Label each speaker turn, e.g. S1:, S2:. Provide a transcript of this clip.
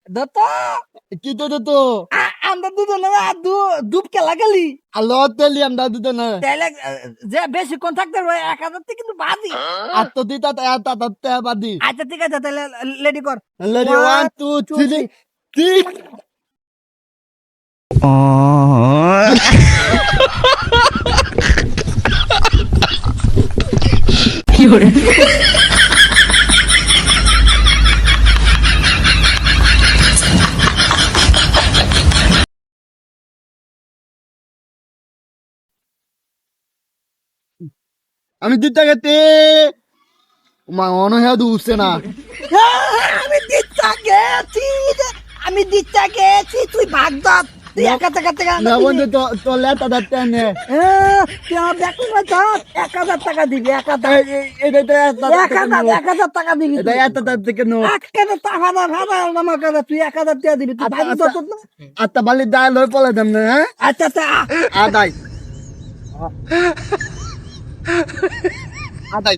S1: দত
S2: কি তো
S1: আমরা দুজনে ডুব খেলা গেলি
S2: আলো তেলি আমরা দুটো না
S1: তাহলে যে বেশিক্ষণ থাকতে পারবে 1,000 থেকে কিন্তু বাদি
S2: আত্মদিতা তা বাদি
S1: আচ্ছা ঠিক আছে তাহলে রেডি কর
S2: লেডি 1 2 3 আমি দিতে গেতে মা অনহাদু উঠছে না
S1: আমি দিচ্ছা গেছি আমি দিচ্ছা গেছি তুই ভাগ দাও তুই একা টাকা টাকা
S2: না বন্ধু তো লেটা দাতে নে
S1: দেখো না তো 1,000 টাকা দিবি 1,000
S2: এটা তো
S1: 1,000 টাকা দিবি
S2: এটা এত থেকে নো
S1: 1,000 টাকা ভাড়া আমার কাছে তুই 1,000 টাকা দিবি তুই ভাগ দাও তো না
S2: আত্তা বালি দা লই পলে দেম না হ্যাঁ
S1: আচ্ছা আচ্ছা
S2: আদাই আদাই